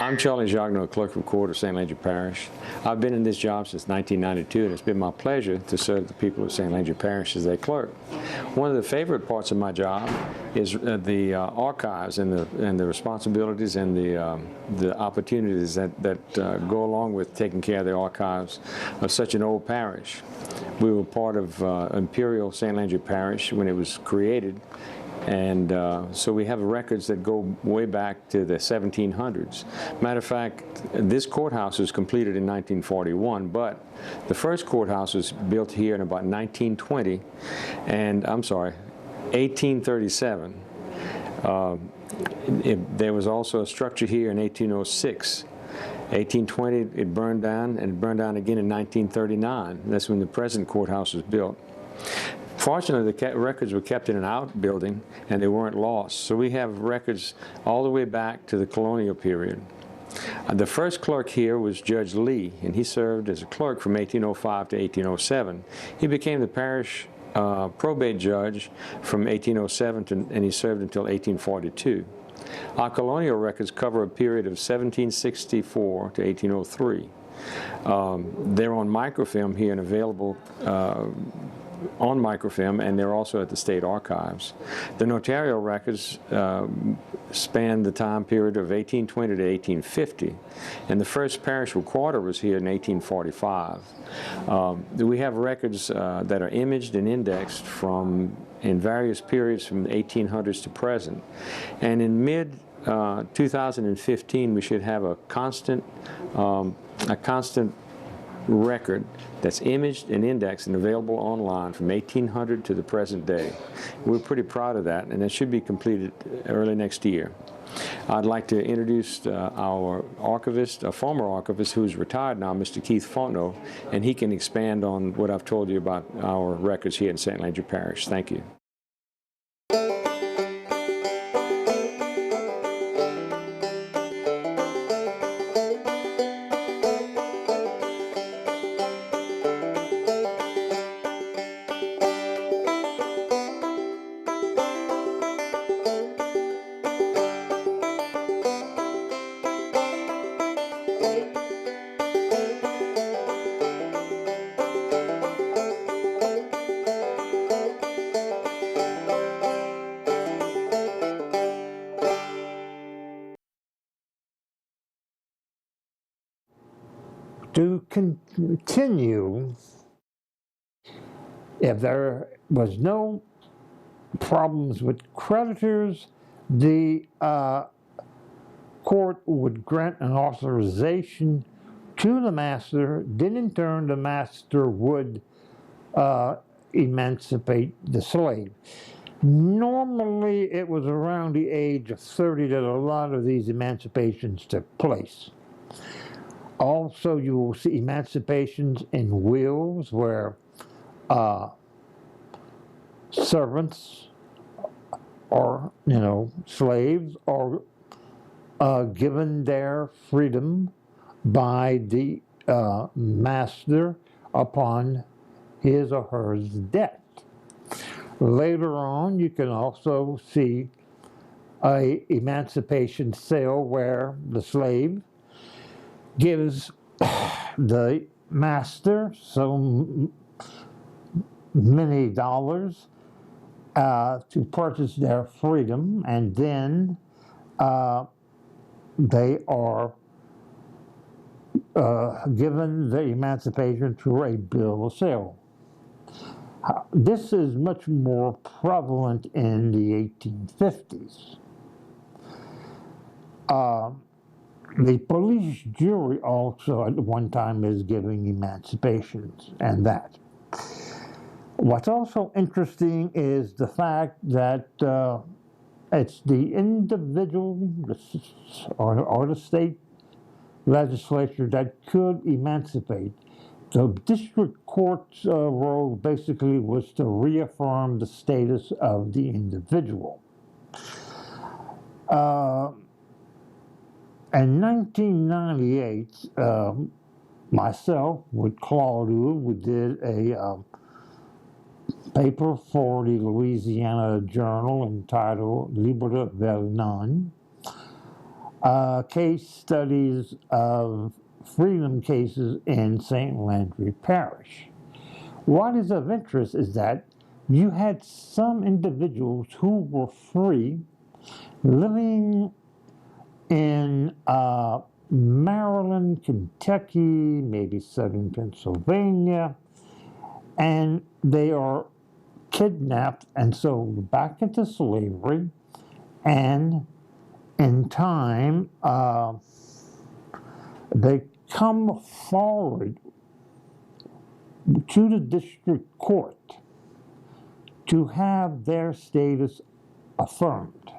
I'm Charlie Jagno, Clerk of Court of St. Landry Parish. I've been in this job since 1992, and it's been my pleasure to serve the people of St. Landry Parish as their clerk. One of the favorite parts of my job is the archives and the responsibilities and the opportunities that go along with taking care of the archives of such an old parish. We were part of Imperial St. Landry Parish when it was created. And so we have records that go way back to the 1700s. Matter of fact, this courthouse was completed in 1941, but the first courthouse was built here in about 1920, and I'm sorry, 1837. There was also a structure here in 1806. 1820, it burned down, and it burned down again in 1939. That's when the present courthouse was built. Fortunately, the records were kept in an outbuilding and they weren't lost. So we have records all the way back to the colonial period. The first clerk here was Judge Lee, and he served as a clerk from 1805 to 1807. He became the parish probate judge from 1807 and he served until 1842. Our colonial records cover a period of 1764 to 1803. They're on microfilm here and available on microfilm, and they're also at the state archives. The notarial records span the time period of 1820 to 1850, and the first parish recorder was here in 1845. We have records that are imaged and indexed in various periods from the 1800s to present, and in mid 2015 we should have a constant record that's imaged and indexed and available online from 1800 to the present day. We're pretty proud of that, and that should be completed early next year. I'd like to introduce our archivist, a former archivist who's retired now, Mr. Keith Fontenot, and he can expand on what I've told you about our records here in St. Landry Parish. Thank you. To continue, if there was no problems with creditors, the court would grant an authorization to the master. Then in turn the master would emancipate the slave. Normally it was around the age of 30 that a lot of these emancipations took place. Also, you will see emancipations in wills where servants or, slaves are given their freedom by the master upon his or her death. Later on, you can also see an emancipation sale where the slave gives the master so many dollars to purchase their freedom, and then they are given the emancipation through a bill of sale. This is much more prevalent in the 1850s. The police jury also at one time is giving emancipations and that. What's also interesting is the fact that it's the individual or the state legislature that could emancipate. The district court's role basically was to reaffirm the status of the individual. In 1998, myself with Claude, we did a paper for the Louisiana Journal entitled Libre Vel Non. case studies of freedom cases in St. Landry Parish. What is of interest is that you had some individuals who were free living in Maryland, Kentucky, maybe southern Pennsylvania, and they are kidnapped and sold back into slavery, and in time they come forward to the district court to have their status affirmed.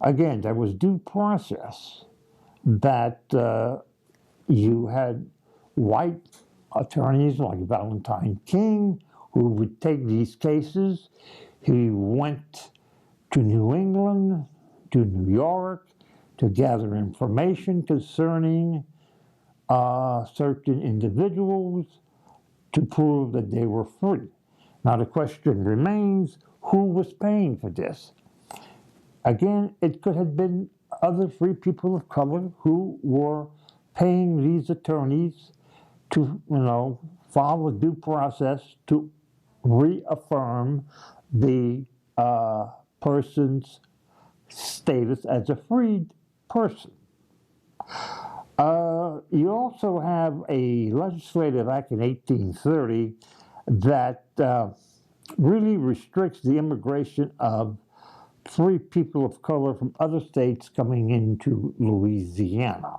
Again, there was due process that you had white attorneys like Valentine King who would take these cases. He went to New England, to New York, to gather information concerning certain individuals to prove that they were free. Now the question remains, who was paying for this? Again, it could have been other free people of color who were paying these attorneys to, follow due process to reaffirm the person's status as a freed person. You also have a legislative act in 1830 that really restricts the immigration of free people of color from other states coming into Louisiana.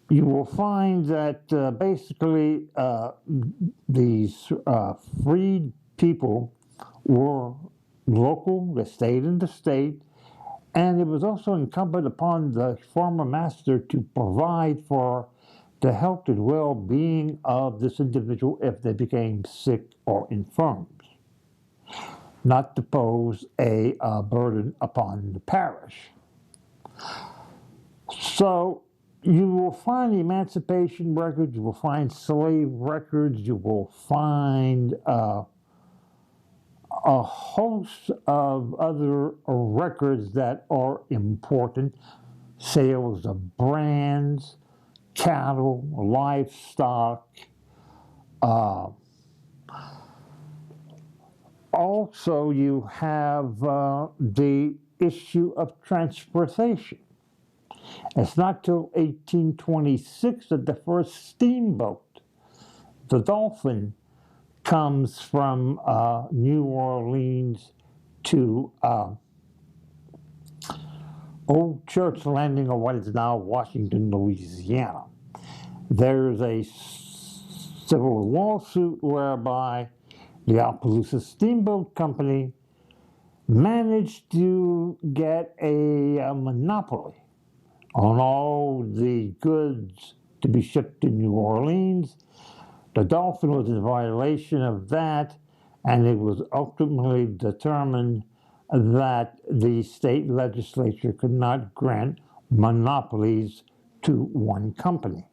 You will find that basically these freed people were local, they stayed in the state, and it was also incumbent upon the former master to provide for the health and well-being of this individual if they became sick or infirm, not to pose a burden upon the parish. So you will find emancipation records, you will find slave records, you will find a host of other records that are important, sales of brands, cattle, livestock. Also, you have the issue of transportation. It's not till 1826 that the first steamboat, the Dolphin, comes from New Orleans to Old Church Landing, or what is now Washington, Louisiana. There's a civil lawsuit whereby the Opelousas Steamboat Company managed to get a monopoly on all the goods to be shipped to New Orleans. The Dolphin was in violation of that, and it was ultimately determined that the state legislature could not grant monopolies to one company.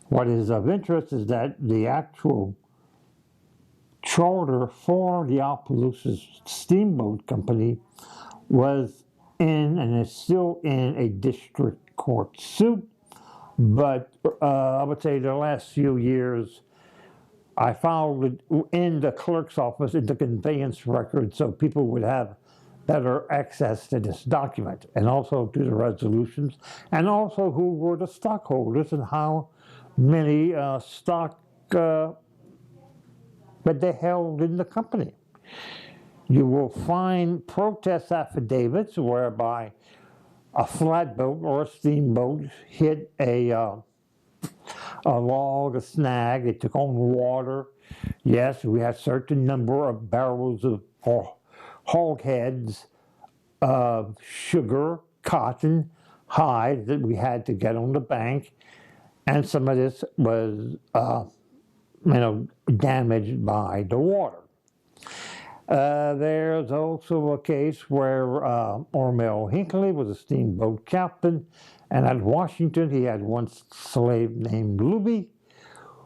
What is of interest is that the actual charter for the Opelousas Steamboat Company was in, and is still in, a district court suit. But I would say the last few years, I followed it in the clerk's office in the conveyance record so people would have better access to this document, and also to the resolutions, and also who were the stockholders and how many stock that they held in the company. You will find protest affidavits whereby a flatboat or a steamboat hit a log, a snag, it took on water. Yes, we had a certain number of barrels of, or hogsheads of sugar, cotton, hide that we had to get on the bank, and some of this was, damaged by the water. There's also a case where Ormel Hinckley was a steamboat captain, and at Washington he had one slave named Luby,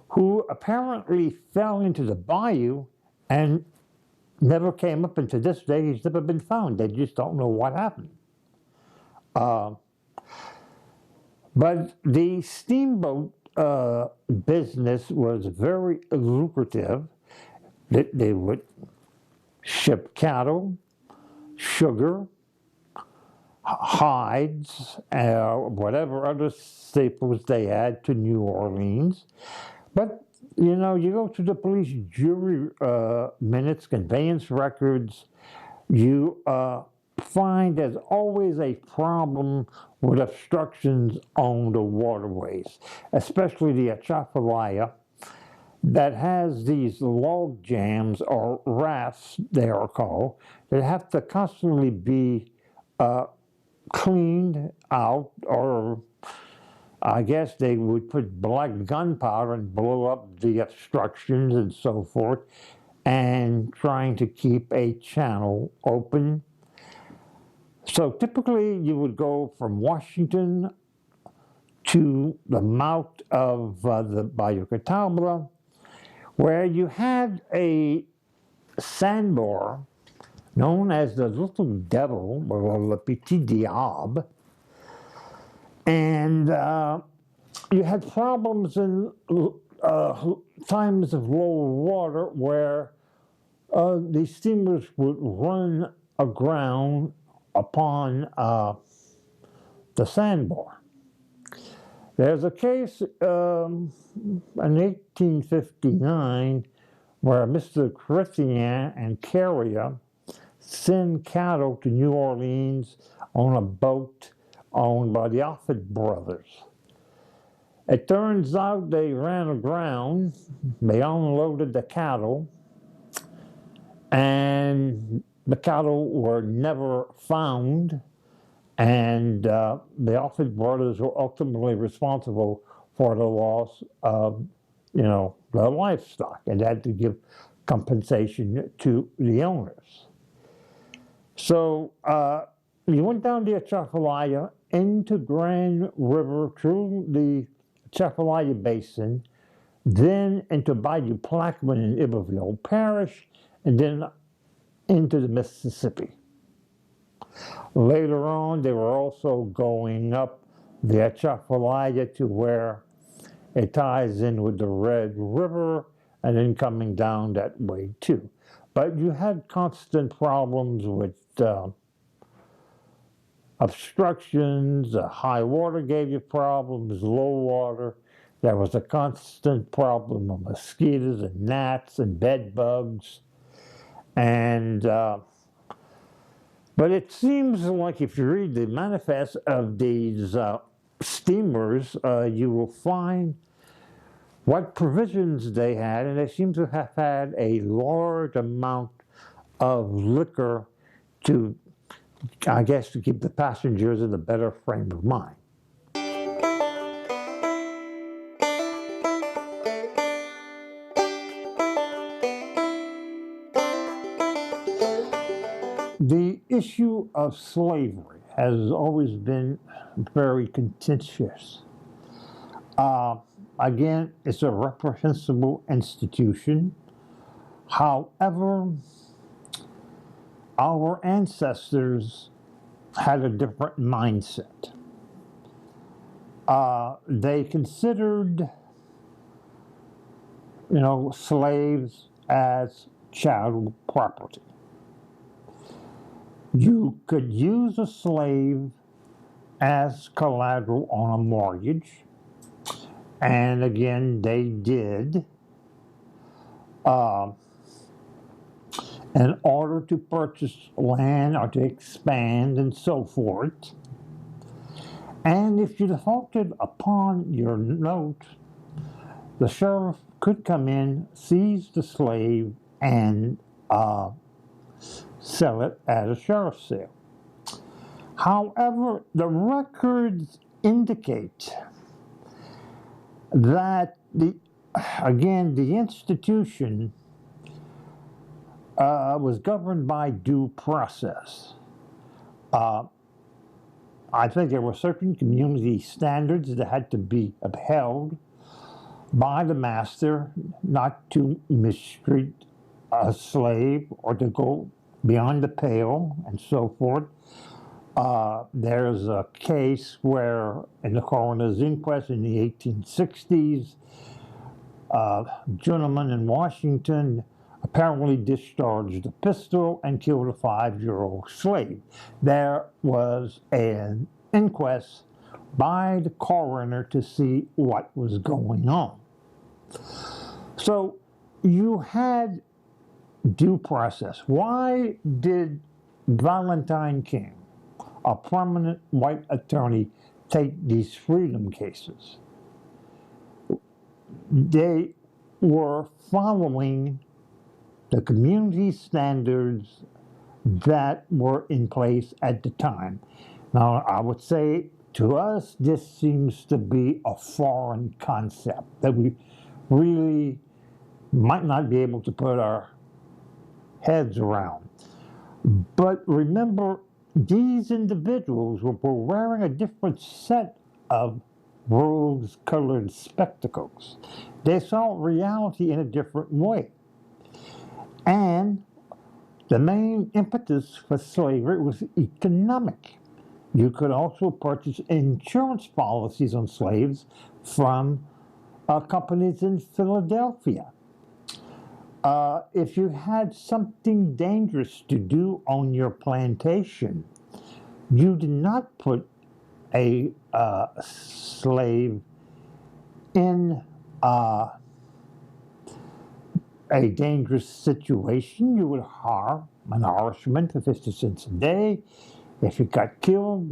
who apparently fell into the bayou and never came up, and to this day he's never been found. They just don't know what happened. But the steamboat business was very lucrative. They would ship cattle, sugar, hides, whatever other staples they had to New Orleans. But, you know, you go to the police jury minutes, conveyance records, you find there's always a problem with obstructions on the waterways, especially the Atchafalaya, that has these log jams, or rafts they are called, that have to constantly be cleaned out, or I guess they would put black gunpowder and blow up the obstructions and so forth, and trying to keep a channel open. So typically you would go from Washington to the mouth of the Bayou Catawba, where you had a sandbar known as the Little Devil, or Le Petit Diable, and you had problems in times of low water where these steamers would run aground upon the sandbar. There's a case in 1859 where Mr. Chrétien and Carrier send cattle to New Orleans on a boat owned by the Offutt brothers. It turns out they ran aground, they unloaded the cattle, and the cattle were never found, and the Offutt brothers were ultimately responsible for the loss of, you know, the livestock, and had to give compensation to the owners. So you went down the Atchafalaya into Grand River through the Atchafalaya Basin, then into Bayou Plaquemine in Iberville Parish, and then into the Mississippi. Later on, they were also going up the Atchafalaya to where it ties in with the Red River, and then coming down that way too. But you had constant problems with obstructions, high water gave you problems, low water. There was a constant problem of mosquitoes and gnats and bed bugs. And, but it seems like if you read the manifest of these steamers, you will find what provisions they had, and they seem to have had a large amount of liquor to, I guess, to keep the passengers in a better frame of mind. The issue of slavery has always been very contentious. Again, it's a reprehensible institution. However, our ancestors had a different mindset. They considered, you know, slaves as chattel property. You could use a slave as collateral on a mortgage, and again, they did, in order to purchase land or to expand and so forth. And if you defaulted upon your note, the sheriff could come in, seize the slave, and sell it at a sheriff's sale. However, the records indicate that the institution was governed by due process. I think there were certain community standards that had to be upheld by the master, not to mistreat a slave or to go beyond the pale and so forth. There's a case where, in the coroner's inquest in the 1860s, a gentleman in Washington apparently discharged a pistol and killed a 5-year-old slave. There was an inquest by the coroner to see what was going on. So you had due process. Why did Valentine King, a prominent white attorney, take these freedom cases? They were following the community standards that were in place at the time. Now, I would say to us, this seems to be a foreign concept that we really might not be able to put our heads around. But remember, these individuals were wearing a different set of rose-colored spectacles. They saw reality in a different way. And the main impetus for slavery was economic. You could also purchase insurance policies on slaves from companies in Philadelphia. If you had something dangerous to do on your plantation, you did not put a slave in a dangerous situation. You would hire an Irishman for 50 cents a day. If he got killed,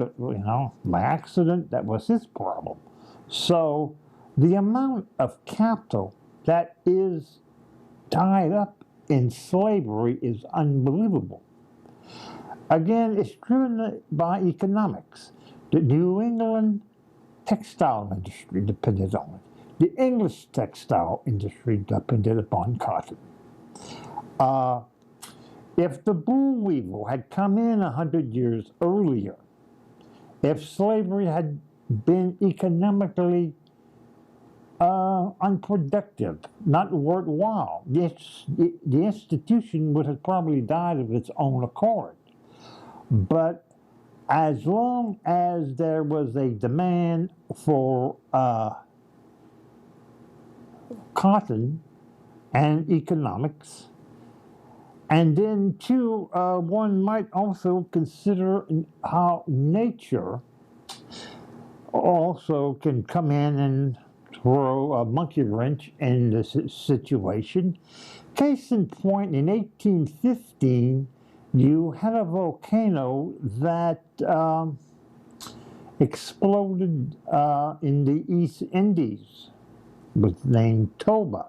by accident, that was his problem. So the amount of capital that is tied up in slavery is unbelievable. Again, it's driven by economics. The New England textile industry depended on it. The English textile industry depended upon cotton. If the boll weevil had come in 100 years earlier, if slavery had been economically unproductive, not worthwhile, the institution would have probably died of its own accord. But as long as there was a demand for cotton and economics, and then too, one might also consider how nature also can come in and throw a monkey wrench in the situation. Case in point, in 1815, you had a volcano that exploded in the East Indies, was named Toba.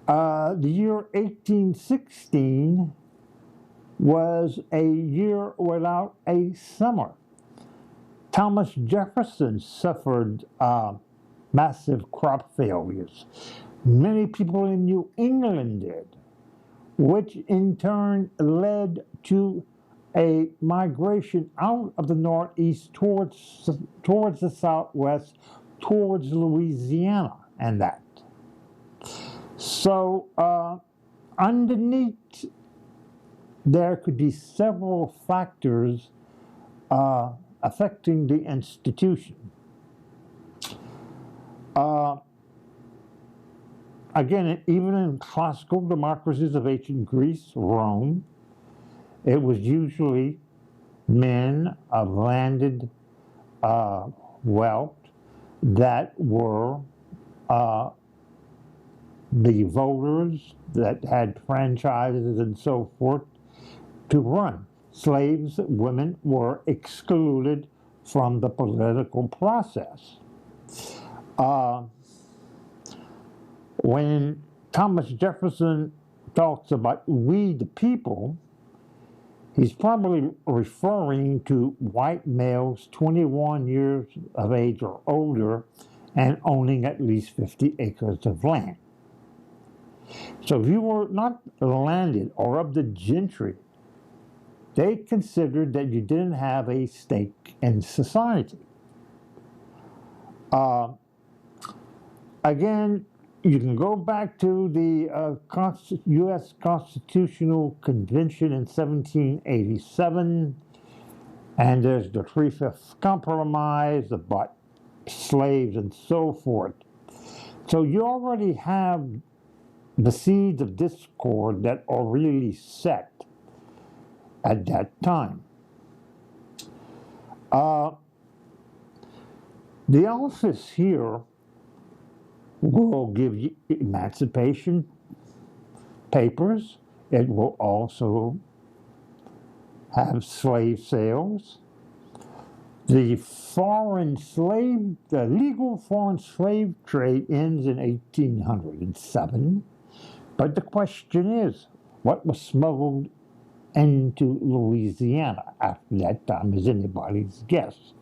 The year 1816 was a year without a summer. Thomas Jefferson suffered massive crop failures. Many people in New England did, which in turn led to a migration out of the Northeast towards the Southwest, towards Louisiana and that. So underneath, there could be several factors affecting the institution. Again, even in classical democracies of ancient Greece, Rome, it was usually men of landed wealth that were the voters that had franchises and so forth to run. Slaves, women were excluded from the political process. When Thomas Jefferson talks about we the people, he's probably referring to white males 21 years of age or older and owning at least 50 acres of land. So if you were not landed or of the gentry, they considered that you didn't have a stake in society. Again, you can go back to the U.S. Constitutional Convention in 1787, and there's the Three-Fifths Compromise about slaves and so forth. So you already have the seeds of discord that are really set at that time. The office here will give you emancipation papers. It will also have slave sales. The legal foreign slave trade ends in 1807. But the question is, what was smuggled into Louisiana after that time is anybody's guess.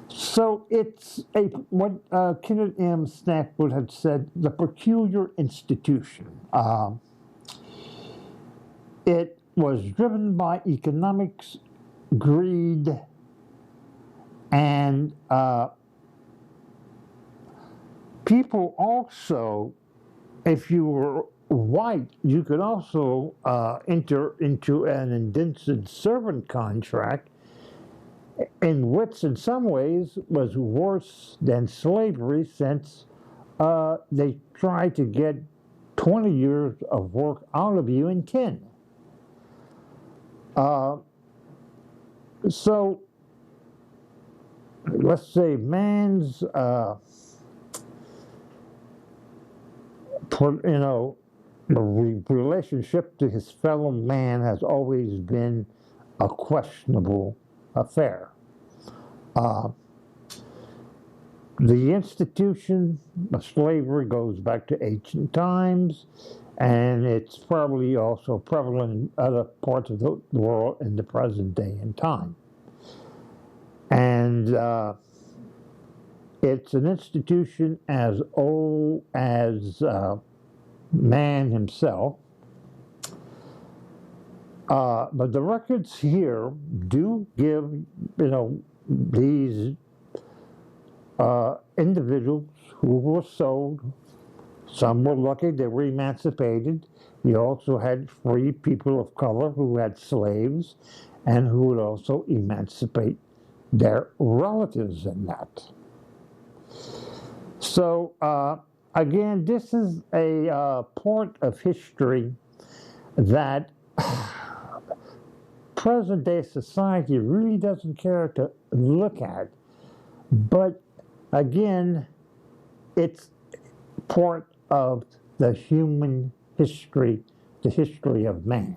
So it's what Kenneth M. Snackwood had said, the peculiar institution. It was driven by economics, greed, and people also, if you were white, you could also enter into an indentured servant contract, in which in some ways was worse than slavery, since they tried to get 20 years of work out of you in 10. So let's say man's the relationship to his fellow man has always been a questionable affair. The institution of slavery goes back to ancient times, and it's probably also prevalent in other parts of the world in the present day and time. And it's an institution as old as man himself. But the records here do give, these individuals who were sold. Some were lucky, they were emancipated. You also had free people of color who had slaves and who would also emancipate their relatives in that. So, again, this is a part of history that present-day society really doesn't care to look at. But, again, it's part of the human history, the history of man.